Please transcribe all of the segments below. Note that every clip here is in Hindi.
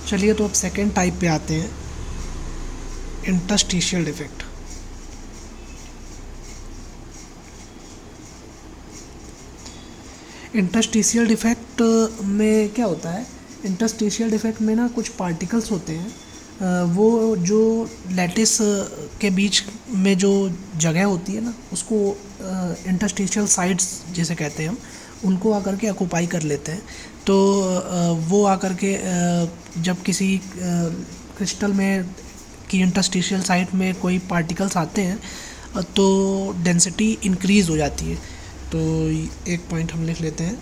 चलिए तो अब सेकेंड टाइप पे आते हैं, इंटरस्टिशियल डिफेक्ट। इंटरस्टिशियल डिफेक्ट में क्या होता है, इंटरस्टिशियल डिफेक्ट में ना कुछ पार्टिकल्स होते हैं, वो जो लैटिस के बीच में जो जगह होती है ना, उसको इंटरस्टिशियल साइड्स जिसे कहते हैं हम, उनको आकर के ऑक्यूपाई कर लेते हैं। तो वो आकर के जब किसी क्रिस्टल में की इंटरस्टिशियल साइड में कोई पार्टिकल्स आते हैं तो डेंसिटी इंक्रीज़ हो जाती है। तो एक पॉइंट हम लिख लेते हैं,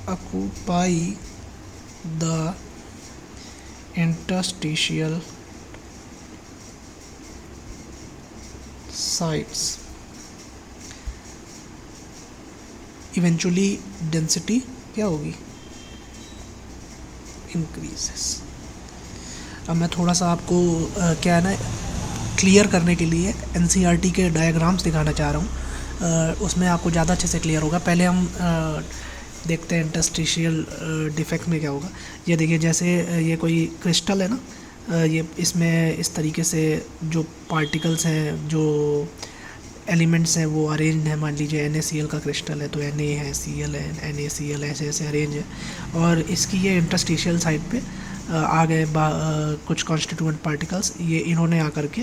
occupy the interstitial sites, eventually density क्या होगी, इंक्रीजेस। अब मैं थोड़ा सा आपको क्या है ना, क्लियर करने के लिए एनसीईआरटी के डायग्राम्स दिखाना चाह रहा हूँ, उसमें आपको ज़्यादा अच्छे से क्लियर होगा। पहले हम देखते हैं इंटरस्टिशियल डिफेक्ट में क्या होगा। ये देखिए, जैसे ये कोई क्रिस्टल है ना, ये इसमें इस तरीके से जो पार्टिकल्स हैं, जो एलिमेंट्स हैं वो अरेंज है। मान लीजिए NaCl का क्रिस्टल है तो Na है, Cl है, NaCl ऐसे ऐसे अरेंज है, और इसकी ये इंटरस्टिशियल साइड पे आ गए कुछ कॉन्स्टिट्यूएंट पार्टिकल्स, ये इन्होंने आकर के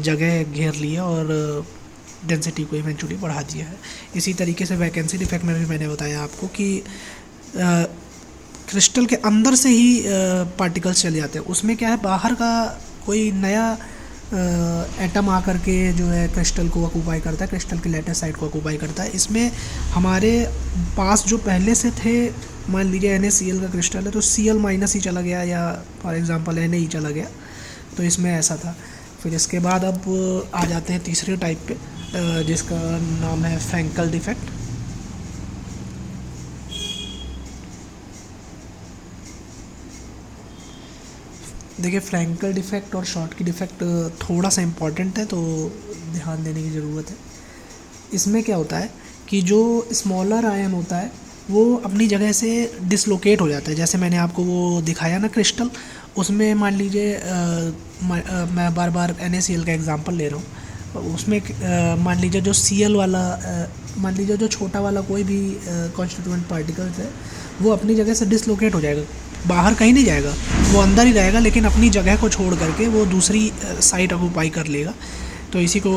जगह घेर लिया और डेंसिटी को इवेंचुअली बढ़ा दिया है। इसी तरीके से वैकेंसी डिफेक्ट में भी मैंने बताया आपको कि क्रिस्टल के अंदर से ही पार्टिकल्स चले जाते हैं। उसमें क्या है, बाहर का कोई नया एटम आकर के जो है क्रिस्टल को ऑक्यूपाई करता है, क्रिस्टल की लैटिस साइड को ऑक्यूपाई करता है। इसमें हमारे पास जो पहले से थे, मान लीजिए NaCl का क्रिस्टल है तो Cl माइनस ही चला गया, या फॉर एग्जांपल Na ही चला गया, तो इसमें ऐसा था। फिर इसके बाद अब आ जाते हैं तीसरे टाइप पे, जिसका नाम है फ्रैंकल डिफेक्ट। देखिए, फ्रैंकल डिफेक्ट और शॉर्टकी डिफेक्ट थोड़ा सा इम्पॉर्टेंट है, तो ध्यान देने की ज़रूरत है। इसमें क्या होता है कि जो स्मॉलर आयन होता है वो अपनी जगह से डिसलोकेट हो जाता है। जैसे मैंने आपको वो दिखाया ना क्रिस्टल, उसमें मान लीजिए मैं बार बार NaCl का एग्जांपल ले रहा हूँ। उसमें मान लीजिए जो Cl वाला मान लीजिए जो छोटा वाला कोई भी कॉन्स्टिट्यूएंट पार्टिकल्स है, वो अपनी जगह से डिसलोकेट हो जाएगा, बाहर कहीं नहीं जाएगा, वो अंदर ही रहेगा, लेकिन अपनी जगह को छोड़ करके वो दूसरी साइट ऑक्यूपाई कर लेगा। तो इसी को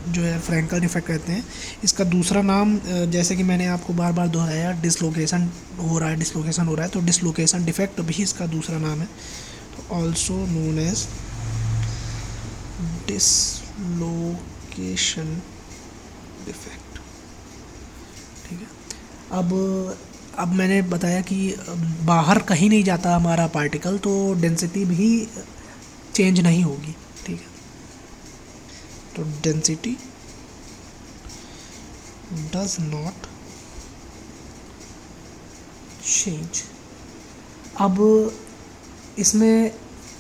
जो है फ्रैंकल डिफेक्ट कहते हैं। इसका दूसरा नाम, जैसे कि मैंने आपको बार बार दोहराया, डिसलोकेशन हो रहा है, तो डिसलोकेशन डिफेक्ट भी इसका दूसरा नाम है, तो also known as dislocation defect. ठीक है। अब मैंने बताया कि बाहर कहीं नहीं जाता हमारा पार्टिकल, तो डेंसिटी भी चेंज नहीं होगी। ठीक है, तो डेंसिटी डज नॉट चेंज। अब इसमें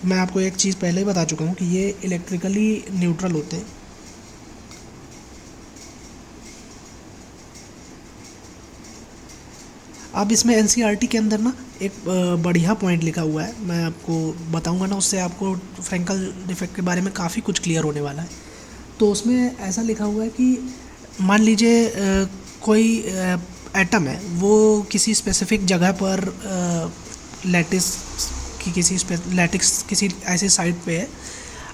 मैं आपको एक चीज़ पहले ही बता चुका हूँ कि ये इलेक्ट्रिकली न्यूट्रल होते हैं। अब इसमें NCERT के अंदर ना एक बढ़िया पॉइंट लिखा हुआ है, मैं आपको बताऊंगा ना, उससे आपको फ्रैंकल डिफेक्ट के बारे में काफ़ी कुछ क्लियर होने वाला है। तो उसमें ऐसा लिखा हुआ है कि मान लीजिए कोई एटम है, वो किसी स्पेसिफिक जगह पर लैटिस किसी ऐसी साइट पे है।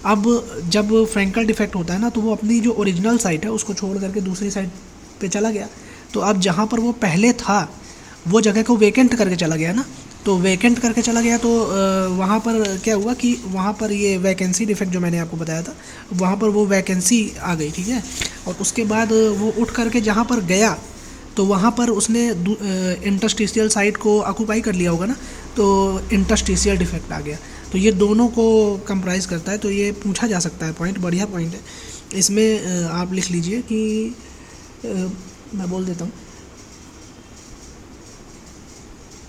अब जब फ्रैंकल डिफेक्ट होता है ना, तो वो अपनी जो ओरिजिनल साइट है उसको छोड़ करके दूसरी साइट पे चला गया। तो अब जहाँ पर वो पहले था वो जगह को वेकेंट करके चला गया ना, तो वेकेंट करके चला गया, तो वहाँ पर क्या हुआ कि वहाँ पर ये वैकेंसी डिफेक्ट जो मैंने आपको बताया था, वहाँ पर वो वैकेंसी आ गई। ठीक है, और उसके बाद वो उठ करके जहाँ पर गया तो वहाँ पर उसने इंटरस्टिशियल साइट को ऑक्यूपाई कर लिया होगा ना, तो इंटरस्टिशियल डिफेक्ट आ गया। तो ये दोनों को कंप्राइज करता है, तो ये पूछा जा सकता है पॉइंट, बढ़िया पॉइंट है। इसमें आप लिख लीजिए कि मैं बोल देता हूँ,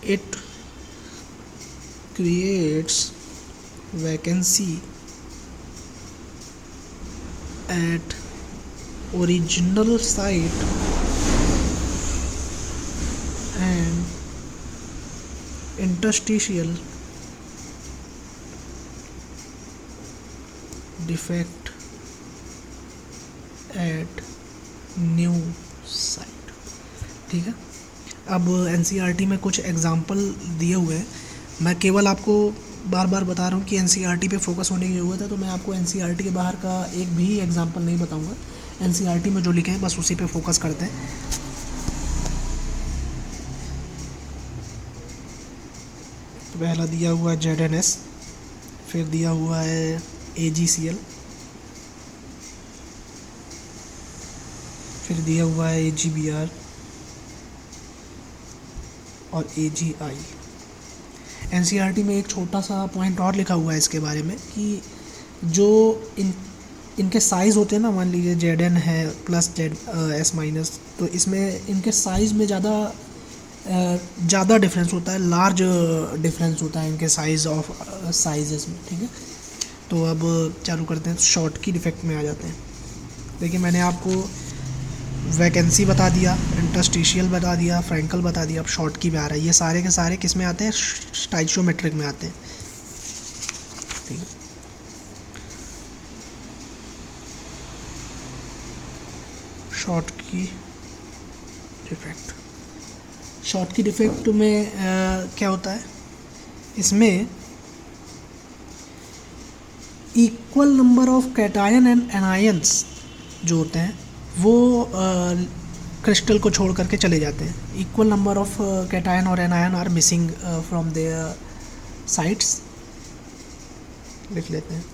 it creates vacancy at original site and interstitial defect at new site. ठीक है, अब एनसीईआरटी में कुछ एग्जांपल दिए हुए हैं, मैं केवल आपको बार बार बता रहा हूँ कि एनसीईआरटी पे फोकस होने की ज़रूरत है, तो मैं आपको एनसीईआरटी के बाहर का एक भी एग्जांपल नहीं बताऊँगा। एनसीईआरटी में जो लिखे हैं बस उसी पे फोकस करते हैं। तो पहला दिया हुआ है ZNS, फिर दिया हुआ है AGCL, फिर दिया हुआ है AGBR और AGI। एनसीईआरटी में एक छोटा सा पॉइंट और लिखा हुआ है इसके बारे में कि जो इनके साइज़ होते हैं ना, मान लीजिए ZN है प्लस ZS माइनस, तो इसमें इनके साइज़ में ज़्यादा डिफरेंस होता है, लार्ज डिफरेंस होता है इनके साइज़ ऑफ साइजेस में। ठीक है, तो अब चालू करते हैं, शॉर्ट की डिफेक्ट में आ जाते हैं। देखिए, मैंने आपको वैकेंसी बता दिया, इंटरस्टिशियल बता दिया, फ्रैंकल बता दिया, अब शॉर्ट की में आ रहा है। ये सारे के सारे किस में आते हैं? स्टाइचियोमेट्रिक में आते हैं। ठीक है, शॉर्ट की डिफेक्ट। शॉर्ट की डिफेक्ट में क्या होता है? इसमें equal number of cation and anions जो होते हैं वो क्रिस्टल को छोड़ करके चले जाते हैं। इक्वल नंबर ऑफ कैटायन और anion are missing from their sites, लिख लेते हैं।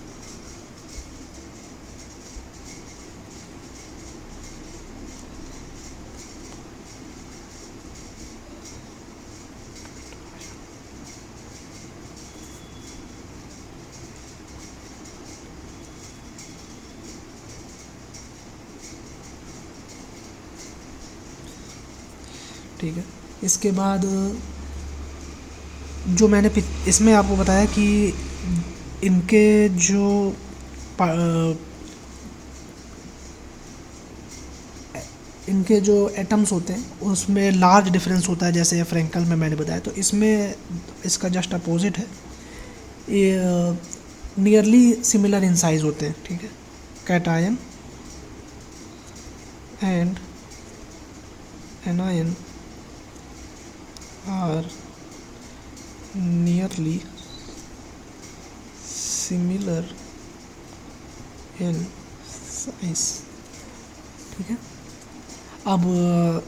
ठीक है, इसके बाद जो मैंने इसमें आपको बताया कि इनके जो एटम्स होते हैं उसमें लार्ज डिफरेंस होता है, जैसे फ्रैंकल में मैंने बताया। तो इसमें इसका जस्ट अपोजिट है, ये नियरली सिमिलर इन साइज होते हैं। ठीक है, cation and anion are nearly similar in size। ठीक है, अब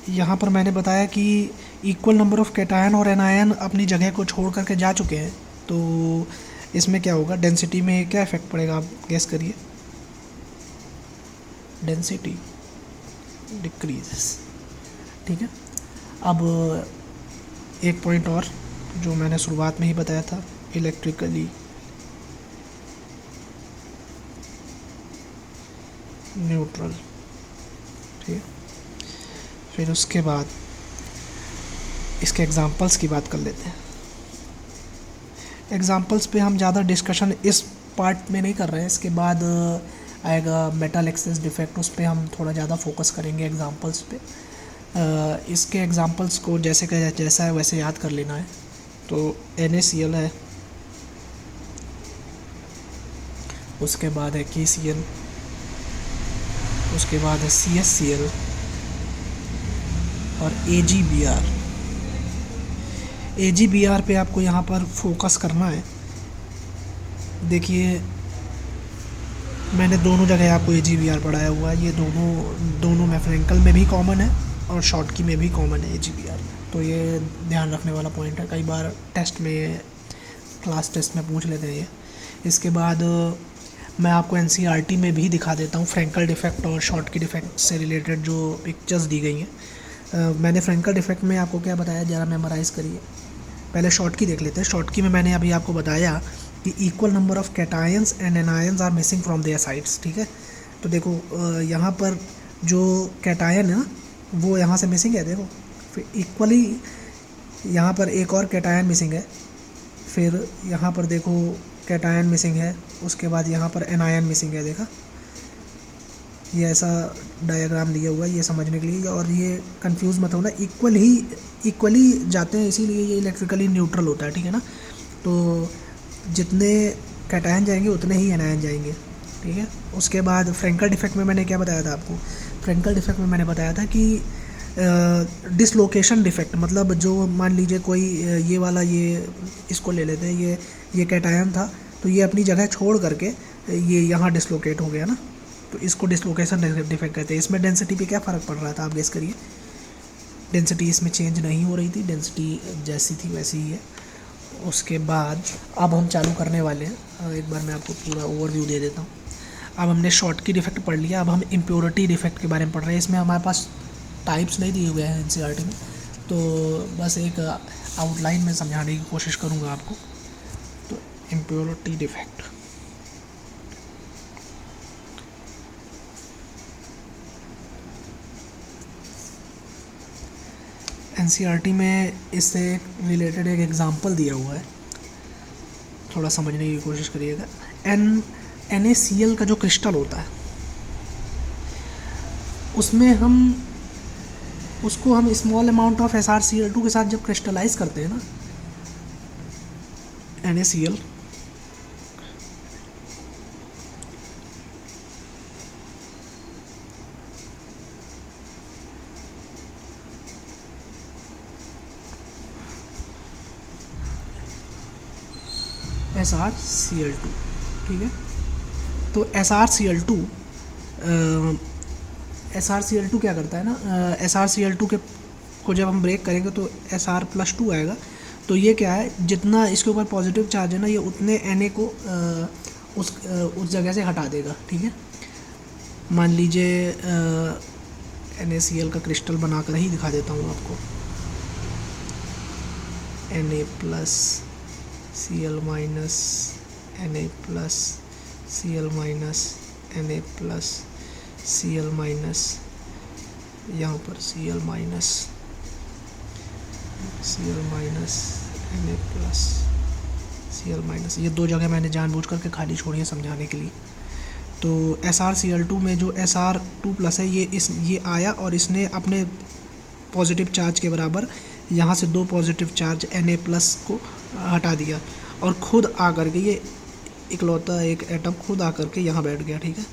यहाँ पर मैंने बताया कि इक्वल नंबर ऑफ कैटायन और एनायन अपनी जगह को छोड़ करके जा चुके हैं, तो इसमें क्या होगा? डेंसिटी में क्या इफेक्ट पड़ेगा, आप गेस करिए। Density decreases. ठीक है, अब एक पॉइंट और जो मैंने शुरुआत में ही बताया था, इलेक्ट्रिकली न्यूट्रल। ठीक है, फिर उसके बाद इसके एग्जांपल्स की बात कर लेते हैं। एग्जांपल्स पे हम ज़्यादा डिस्कशन इस पार्ट में नहीं कर रहे हैं, इसके बाद आएगा मेटल एक्सेस डिफेक्ट, उस पर हम थोड़ा ज़्यादा फोकस करेंगे एग्जांपल्स पे। इसके एग्जांपल्स को जैसा है वैसे याद कर लेना है। तो NaCl है, उसके बाद है KCl, उसके बाद है CSCl और AgBr। AgBr पे आपको यहाँ पर फोकस करना है। देखिए, मैंने दोनों जगह आपको AgBr पढ़ाया हुआ है, ये दोनों में फ्रैंकल में भी कॉमन है और शॉर्ट की में भी कॉमन है AgBr। तो ये ध्यान रखने वाला पॉइंट है, कई बार टेस्ट में, क्लास टेस्ट में पूछ लेते हैं ये। इसके बाद मैं आपको एनसीईआरटी में भी दिखा देता हूँ फ्रैंकल डिफेक्ट और शॉर्ट की डिफेक्ट से रिलेटेड जो पिक्चर्स दी गई हैं। मैंने फ्रैंकल डिफेक्ट में आपको क्या बताया, ज़रा मेमोराइज़ करिए। पहले शॉर्ट की देख लेते हैं। शॉर्ट की में मैंने अभी आपको बताया कि equal number of cations and anions are missing from their sides. ठीक है, तो देखो यहाँ पर जो कैटायन है ना वो यहाँ से मिसिंग है, देखो। फिर इक्वली यहाँ पर एक और कैटायन मिसिंग है, फिर यहाँ पर देखो कैटायन मिसिंग है, उसके बाद यहाँ पर एनायन मिसिंग है। देखा, ये ऐसा डायग्राम दिया हुआ है ये समझने के लिए, और ये कंफ्यूज मत होना, इक्वली जाते हैं, इसीलिए ये इलेक्ट्रिकली न्यूट्रल होता है। ठीक है ना, तो जितने कैटायन जाएंगे उतने ही एनायन जाएंगे, ठीक है। उसके बाद फ्रैंकल डिफेक्ट में मैंने क्या बताया था आपको, फ्रैंकल डिफेक्ट में मैंने बताया था कि डिसलोकेशन डिफेक्ट, मतलब जो मान लीजिए कोई ये वाला, ये इसको ले लेते हैं, ये कैटायन था तो ये अपनी जगह छोड़ करके ये यहाँ डिसलोकेट हो गया ना, तो इसको डिसलोकेशन डिफेक्ट कहते हैं। इसमें डेंसिटी पे क्या फ़र्क पड़ रहा था आप गेस करिए। डेंसिटी इसमें चेंज नहीं हो रही थी, डेंसिटी जैसी थी वैसी ही है। उसके बाद अब हम चालू करने वाले हैं, एक बार मैं आपको पूरा ओवरव्यू दे देता हूँ। अब हमने शॉर्ट की डिफेक्ट पढ़ लिया, अब हम इम्प्योरिटी डिफेक्ट के बारे में पढ़ रहे हैं। इसमें हमारे पास टाइप्स नहीं दिए हुए हैं एनसीईआरटी में, तो बस एक आउटलाइन में समझाने की कोशिश करूँगा आपको। तो इम्प्योरिटी डिफेक्ट, एनसीईआरटी में इससे रिलेटेड एक एग्जांपल दिया हुआ है, थोड़ा समझने की कोशिश करिएगा। NaCl का जो क्रिस्टल होता है उसमें उसको हम स्मॉल अमाउंट ऑफ SrCl2 के साथ जब क्रिस्टलाइज करते हैं ना, NaCl, SrCl2, ठीक है। तो SrCl2 क्या करता है ना, SrCl2 के को जब हम ब्रेक करेंगे तो Sr+2 आएगा। तो ये क्या है, जितना इसके ऊपर पॉजिटिव चार्ज है ना, ये उतने Na को उस जगह से हटा देगा, ठीक है। मान लीजिए NaCl का क्रिस्टल बनाकर ही दिखा देता हूँ आपको। Na+Cl- Na+Cl-, यहाँ पर Cl-, Na+, ये दो जगह मैंने जानबूझ करके खाली छोड़ी है समझाने के लिए। तो SrCl2 में जो Sr2+ है, ये आया और इसने अपने पॉजिटिव चार्ज के बराबर यहाँ से दो पॉजिटिव चार्ज Na+ को हटा दिया, और खुद आकर के ये इकलौता एक एटम खुद आकर के यहाँ बैठ गया, ठीक है।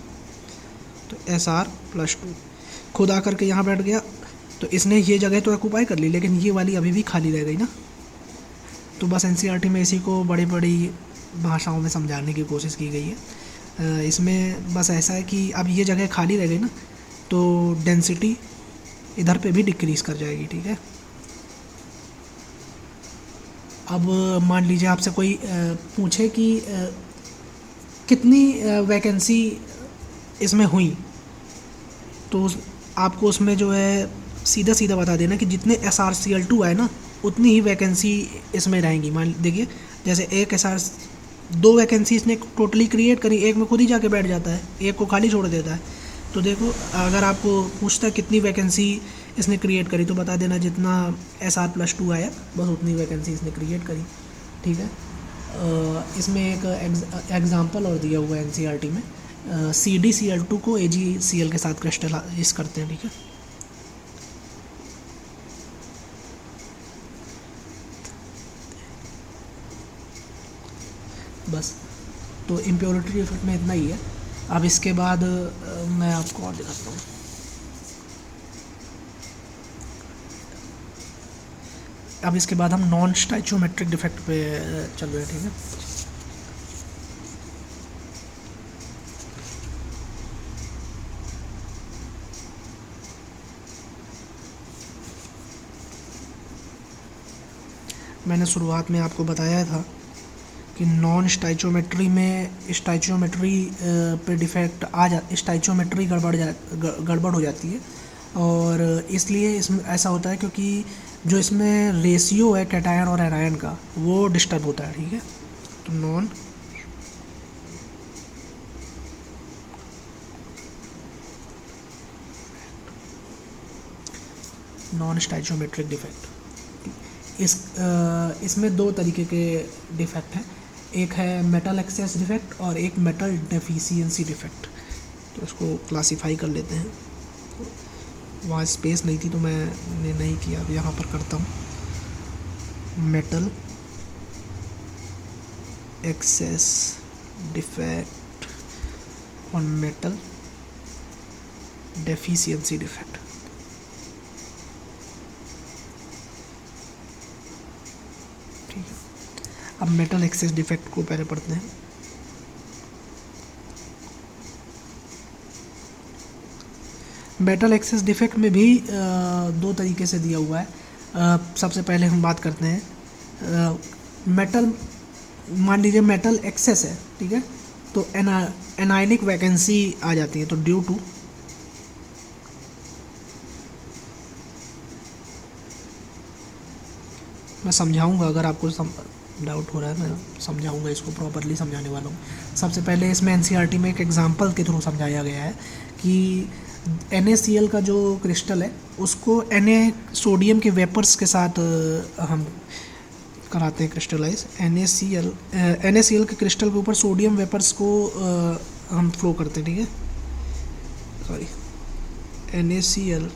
तो Sr+2 खुद आकर के यहाँ बैठ गया, तो इसने ये जगह तो ऑक्यूपाई कर ली, लेकिन ये वाली अभी भी खाली रह गई ना। तो बस एनसीईआरटी में इसी को बड़ी बड़ी भाषाओं में समझाने की कोशिश की गई है। इसमें बस ऐसा है कि अब ये जगह खाली रह गई ना, तो डेंसिटी इधर पे भी डिक्रीज़ कर जाएगी, ठीक है। अब मान लीजिए आपसे कोई पूछे कि कितनी वैकेंसी इसमें हुई, तो आपको उसमें जो है सीधा सीधा बता देना कि जितने SrCl2 आए ना, उतनी ही वैकेंसी इसमें रहेंगी। मान देखिए, जैसे एक दो वैकेंसी इसने टोटली क्रिएट करी, एक में खुद ही जाके बैठ जाता है, एक को खाली छोड़ देता है। तो देखो, अगर आपको पूछता है कितनी वैकेंसी इसने क्रिएट करी, तो बता देना जितना Sr+2 आया बस उतनी वैकेंसी इसने क्रिएट करी, ठीक है। इसमें एक एग्जांपल और दिया हुआ है एनसीईआरटी में, CdCl2 को AgCl के साथ क्रिस्टलाइज करते हैं, ठीक है। बस, तो इम्प्योरिटी इफेक्ट में इतना ही है। अब इसके बाद मैं आपको और दिखाता हूँ। अब इसके बाद हम नॉन स्टाइचियोमेट्रिक डिफेक्ट पे चल रहे हैं, ठीक है। मैंने शुरुआत में आपको बताया था कि नॉन स्टाइचियोमेट्री में स्टाइचियोमेट्री पे डिफेक्ट स्टाइचियोमेट्री गड़बड़ हो जाती है, और इसलिए इसमें ऐसा होता है क्योंकि जो इसमें रेशियो है कैटायन और एनायन का, वो डिस्टर्ब होता है, ठीक है। तो नॉन स्टाइचियोमेट्रिक डिफेक्ट, इसमें दो तरीके के डिफेक्ट हैं, एक है मेटल एक्सेस डिफेक्ट और एक मेटल डेफिशिएंसी डिफेक्ट। तो इसको क्लासीफाई कर लेते हैं। वहाँ स्पेस नहीं थी तो मैंने नहीं किया, अब यहाँ पर करता हूँ। Metal excess defect on metal, deficiency defect. ठीक है, अब मेटल एक्सेस डिफेक्ट को पहले पढ़ते हैं। मेटल एक्सेस डिफेक्ट में भी दो तरीके से दिया हुआ है। सबसे पहले हम बात करते हैं मेटल, मान लीजिए मेटल एक्सेस है, ठीक है, तो एनायनिक वैकेंसी आ जाती है। तो ड्यू टू मैं समझाऊंगा, अगर आपको डाउट हो रहा है मैं समझाऊंगा, इसको प्रॉपरली समझाने वाला हूँ। सबसे पहले इसमें एनसीईआरटी में एक एग्जांपल के थ्रू समझाया गया है कि NaCl का जो क्रिस्टल है उसको सोडियम के वेपर्स के साथ हम कराते हैं क्रिस्टलाइज। NaCl के क्रिस्टल के ऊपर सोडियम वेपर्स को हम फ्लो करते हैं, ठीक है, sorry, NaCl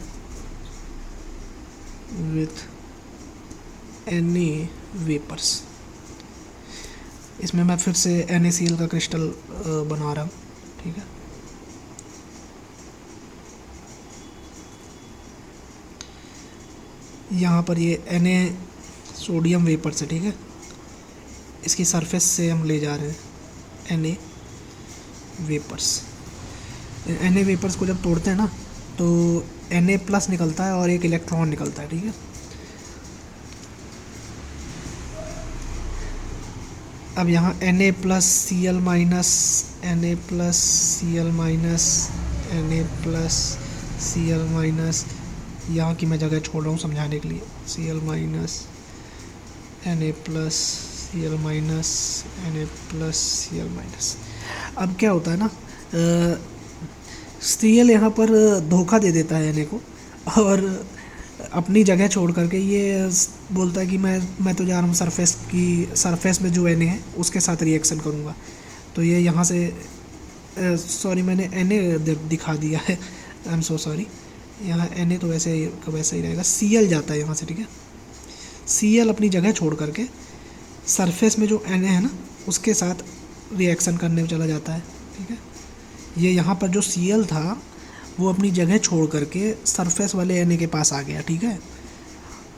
with Na vapours. इसमें मैं फिर से NaCl का क्रिस्टल बना रहा हूँ, ठीक है। यहाँ पर ये Na सोडियम वेपर्स है, ठीक है, इसकी सरफेस से हम ले जा रहे हैं Na वेपर्स। Na वेपर्स को जब तोड़ते हैं ना तो Na प्लस निकलता है और एक इलेक्ट्रॉन निकलता है, ठीक है। अब यहाँ Na plus Cl minus, Na plus Cl minus, Na plus Cl minus, यहाँ की मैं जगह छोड़ रहा हूँ समझाने के लिए। Cl minus, Na plus Cl minus, Na plus Cl minus. अब क्या होता है ना, Cl यहाँ पर धोखा दे देता है Na को और अपनी जगह छोड़ करके ये बोलता है कि मैं तो जा रहा हूँ सरफेस में जो Na है उसके साथ रिएक्शन करूँगा। तो ये यहाँ से सॉरी मैंने Na दिखा दिया है, आई एम सो सॉरी। यहाँ Na तो वैसे ही रहेगा, Cl जाता है यहाँ से, ठीक है। Cl अपनी जगह छोड़ करके सरफेस में जो Na है ना उसके साथ रिएक्शन करने में चला जाता है, ठीक है। ये यहाँ पर जो Cl था वो अपनी जगह छोड़ करके सरफेस वाले Na के पास आ गया, ठीक है।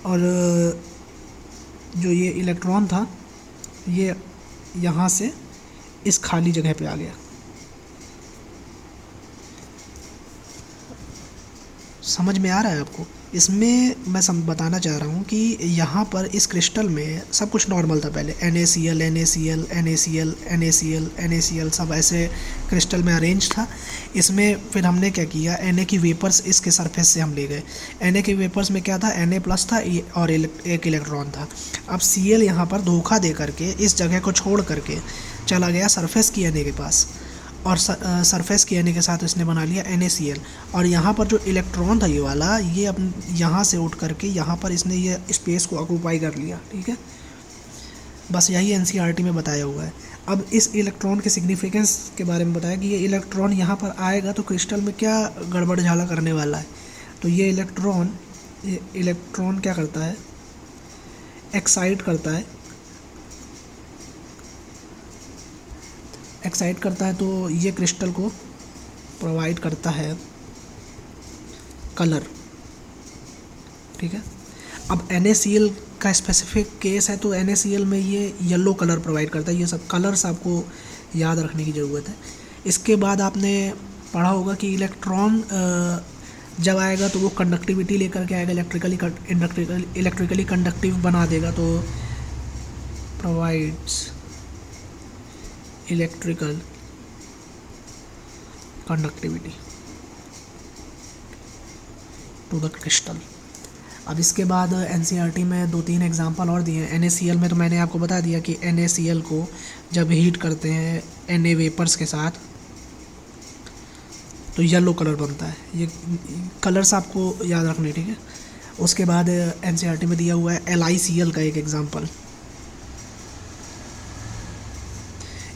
और जो ये इलेक्ट्रॉन था ये यहाँ से इस खाली जगह पे आ गया। समझ में आ रहा है आपको? इसमें मैं बताना चाह रहा हूँ कि यहाँ पर इस क्रिस्टल में सब कुछ नॉर्मल था पहले, NaCl NaCl NaCl NaCl NaCl सब ऐसे क्रिस्टल में अरेंज था। इसमें फिर हमने क्या किया, Na की वेपर्स इसके सरफेस से हम ले गए। Na की वेपर्स में क्या था, Na प्लस था और एक इलेक्ट्रॉन था। अब Cl यहाँ पर धोखा दे करके इस जगह को छोड़ करके चला गया सरफेस की Na के पास, और सरफेस की Na के साथ इसने बना लिया NaCl। और यहाँ पर जो इलेक्ट्रॉन था ये वाला, ये यहाँ से उठ करके यहाँ पर इसने ये स्पेस को ऑक्यूपाई कर लिया, ठीक है। बस यही NCERT में बताया हुआ है। अब इस इलेक्ट्रॉन के सिग्निफिकेंस के बारे में बताया कि ये इलेक्ट्रॉन यहाँ पर आएगा तो क्रिस्टल में क्या गड़बड़ झाला करने वाला है। तो ये इलेक्ट्रॉन क्या करता है, एक्साइट करता है तो ये क्रिस्टल को प्रोवाइड करता है कलर, ठीक है। अब NaCl का स्पेसिफिक केस है तो NaCl में ये येलो कलर प्रोवाइड करता है। ये सब कलर्स आपको याद रखने की ज़रूरत है। इसके बाद आपने पढ़ा होगा कि इलेक्ट्रॉन जब आएगा तो वो कंडक्टिविटी लेकर के आएगा, इलेक्ट्रिकली कंडक्टिव बना देगा, तो provides electrical conductivity to the crystal. अब इसके बाद NCERT में 2-3 एग्जांपल और दिए हैं। NaCl में तो मैंने आपको बता दिया कि NaCl को जब हीट करते हैं Na वेपर्स के साथ तो येलो कलर बनता है। ये कलर्स आपको याद रखने, ठीक है। उसके बाद NCERT में दिया हुआ है LiCl का एक एग्जांपल।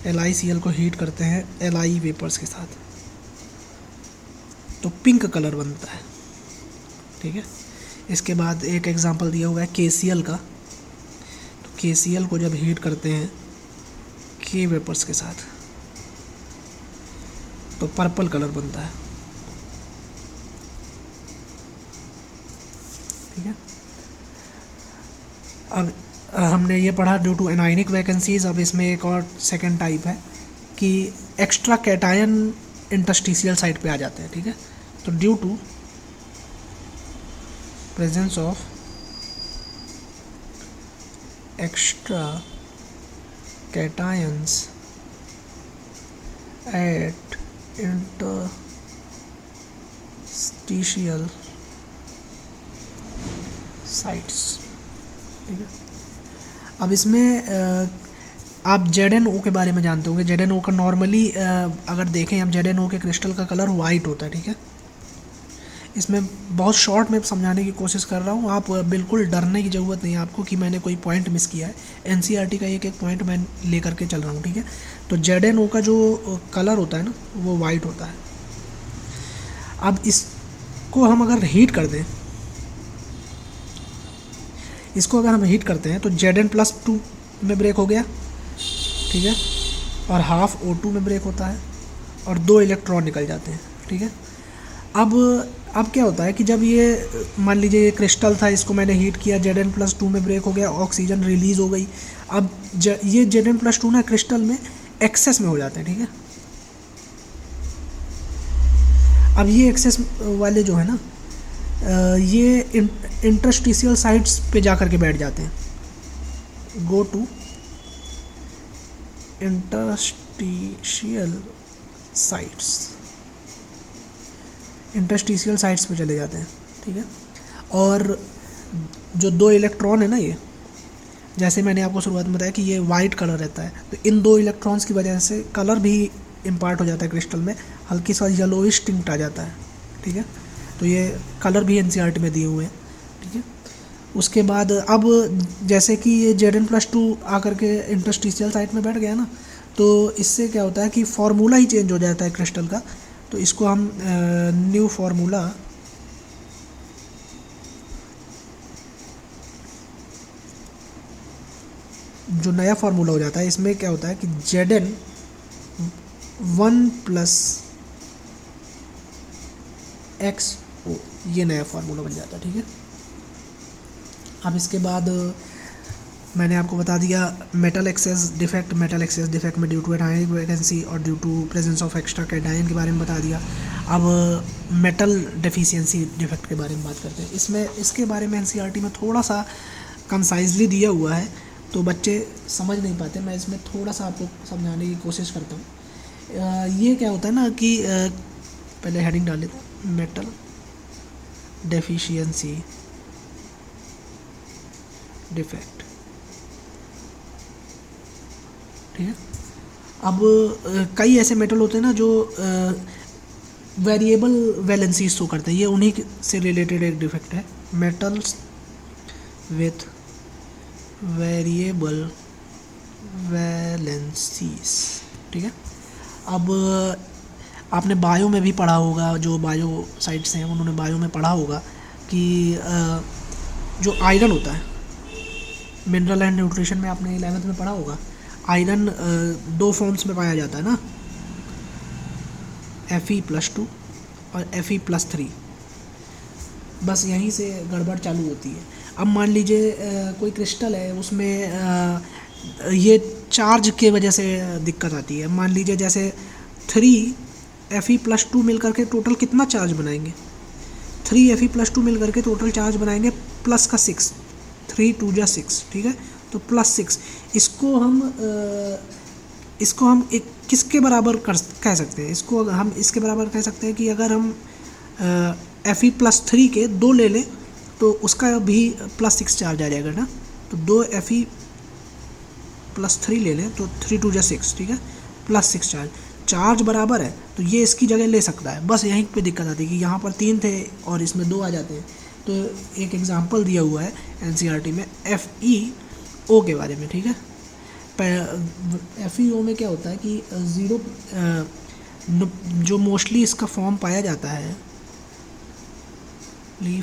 LiCl को हीट करते हैं Li वेपर्स के साथ तो पिंक कलर बनता है, ठीक है। इसके बाद एक एग्जांपल दिया हुआ है KCl का। तो KCl को जब हीट करते हैं K वेपर्स के साथ तो पर्पल कलर बनता है। ठीक है, अब हमने ये पढ़ा ड्यू टू एनायनिक वैकेंसीज। अब इसमें एक और सेकंड टाइप है कि एक्स्ट्रा कैटायन इंटरस्टिशियल साइट पे आ जाते हैं। ठीक है, तो due to presence of extra cations at interstitial sites। ठीक है, अब इसमें आप ZnO के बारे में जानते होंगे। ZnO का नॉर्मली अगर देखें हम ZnO के क्रिस्टल का कलर वाइट होता है। ठीक है, इसमें बहुत शॉर्ट में समझाने की कोशिश कर रहा हूँ, आप बिल्कुल डरने की ज़रूरत नहीं है आपको कि मैंने कोई पॉइंट मिस किया है। NCERT का एक एक पॉइंट मैं लेकर के चल रहा हूँ। ठीक है, तो ZnO का जो कलर होता है ना वो वाइट होता है। अब इसको हम अगर हीट कर दें, इसको अगर हम हीट करते हैं तो Zn+2 में ब्रेक हो गया। ठीक है, और हाफ O2 में ब्रेक होता है और 2 इलेक्ट्रॉन निकल जाते हैं। ठीक है, अब क्या होता है कि जब ये मान लीजिए ये क्रिस्टल था, इसको मैंने हीट किया, Zn+2 में ब्रेक हो गया, ऑक्सीजन रिलीज़ हो गई। अब ये Zn+2 ना क्रिस्टल में एक्सेस में हो जाते हैं। ठीक है, अब ये एक्सेस वाले जो है ना ये इंटरस्टिशियल साइट्स पे जा कर के बैठ जाते हैं। Go to interstitial sites, interstitial sites पे चले जाते हैं। ठीक है, और जो 2 इलेक्ट्रॉन है ना, ये जैसे मैंने आपको शुरुआत में बताया कि ये वाइट कलर रहता है, तो इन 2 इलेक्ट्रॉन्स की वजह से कलर भी इम्पार्ट हो जाता है क्रिस्टल में, हल्की सा येलोइश टिंट आ जाता है। ठीक है, तो ये कलर भी NCERT में दिए हुए हैं। ठीक है, उसके बाद अब जैसे कि ये Zn+2 आकर के इंटरस्टिशियल साइट में बैठ गया ना, तो इससे क्या होता है कि फार्मूला ही चेंज हो जाता है क्रिस्टल का। तो इसको हम न्यू फार्मूला जो नया फार्मूला हो जाता है, इसमें क्या होता है कि Zn1+XO ये नया फार्मूला बन जाता है। ठीक है, अब इसके बाद मैंने आपको बता दिया metal excess defect. Metal excess defect में ड्यू टू एनायनिक वैकेंसी और due to presence of extra cation के बारे में बता दिया। अब मेटल डेफिशिएंसी डिफेक्ट के बारे में बात करते हैं। इसमें इसके बारे में NCERT में थोड़ा सा कंसाइजली दिया हुआ है, तो बच्चे समझ नहीं पाते। मैं इसमें थोड़ा सा आपको समझाने की कोशिश करता हूँ। ये क्या होता है ना कि पहले हेडिंग डाल लेते हैं, मेटल डेफिशिएंसी डिफेक्ट। ठीक है, अब कई ऐसे मेटल होते हैं ना जो वेरिएबल वैलेंसी शो करते हैं, ये उन्हीं से रिलेटेड एक डिफेक्ट है, मेटल्स विथ वेरिएबल वैलेंसीज। ठीक है, अब आपने बायो में भी पढ़ा होगा, जो बायो साइट्स हैं उन्होंने बायो में पढ़ा होगा कि जो आयरन होता है, मिनरल एंड न्यूट्रिशन में आपने 11th में पढ़ा होगा, आयरन 2 फॉर्म्स में पाया जाता है ना, Fe+2 और Fe+3। बस यहीं से गड़बड़ चालू होती है। अब मान लीजिए कोई क्रिस्टल है, उसमें ये चार्ज के वजह से दिक्कत आती है। मान लीजिए जैसे 3 Fe+2 मिल करके टोटल कितना चार्ज बनाएंगे, 3 Fe+2 मिल करके टोटल चार्ज बनाएंगे प्लस का 6, 3 2 जा 6। ठीक है, तो +6 इसको हम एक किसके बराबर कह सकते हैं, इसको हम इसके बराबर कह सकते हैं कि अगर हम Fe+3 के 2 ले लें तो उसका भी +6 चार्ज आ जाएगा ना। तो 2 Fe+3 ले लें तो 3 2 जा 6। ठीक है, +6 चार्ज बराबर है, तो ये इसकी जगह ले सकता है। बस यहीं पे दिक्कत आती है कि यहाँ पर 3 थे और इसमें 2 आ जाते हैं। तो एक एग्जांपल दिया हुआ है NCERT में FeO के बारे में। ठीक है, FeO में क्या होता है कि 0 जो मोस्टली इसका फॉर्म पाया जाता है,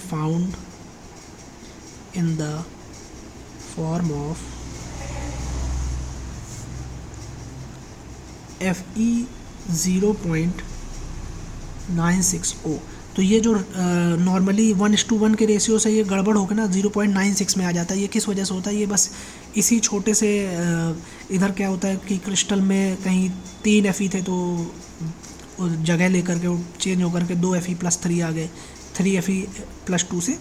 found in the form of Fe 0.0 0.96 तो ये जो नॉर्मली 1:1 के रेशियो से ये गड़बड़ होकर ना 0.96 में आ जाता है। ये किस वजह से होता है, ये बस इसी छोटे से इधर क्या होता है कि क्रिस्टल में कहीं 3 Fe थे तो जगह लेकर के वो चेंज होकर के 2Fe+3 आ गए, 3Fe+2 से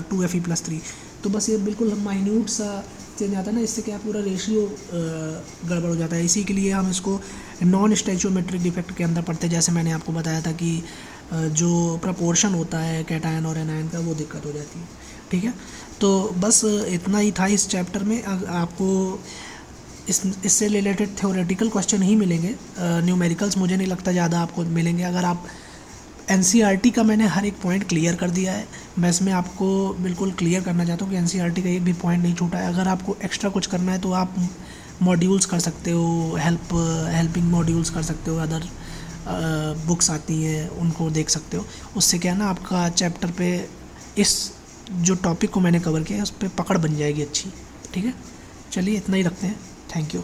2Fe+3। तो बस ये बिल्कुल माइन्यूट सा चेंज आता है ना, इससे क्या पूरा रेशियो गड़बड़ हो जाता है। इसी के लिए हम इसको नॉन स्टैचोमेट्रिक डिफेक्ट के अंदर पढ़ते हैं। जैसे मैंने आपको बताया था कि जो प्रपोर्शन होता है कैटायन और एनायन का, वो दिक्कत हो जाती है। ठीक है, तो बस इतना ही था इस चैप्टर में। आपको इससे रिलेटेड थ्योरेटिकल क्वेश्चन ही मिलेंगे, न्यूमेरिकल्स मुझे नहीं लगता ज़्यादा आपको मिलेंगे। अगर आप NCERT का मैंने हर एक पॉइंट क्लियर कर दिया है। मैं इसमें आपको बिल्कुल क्लियर करना चाहता हूँ कि NCERT का एक भी पॉइंट नहीं छूटा है। अगर आपको एक्स्ट्रा कुछ करना है तो आप मॉड्यूल्स कर सकते हो, हेल्पिंग मॉड्यूल्स कर सकते हो, अदर बुक्स आती हैं उनको देख सकते हो। उससे क्या है ना, आपका चैप्टर पे इस जो टॉपिक को मैंने कवर किया है उस पर पकड़ बन जाएगी अच्छी। ठीक है, चलिए इतना ही रखते हैं। Thank you.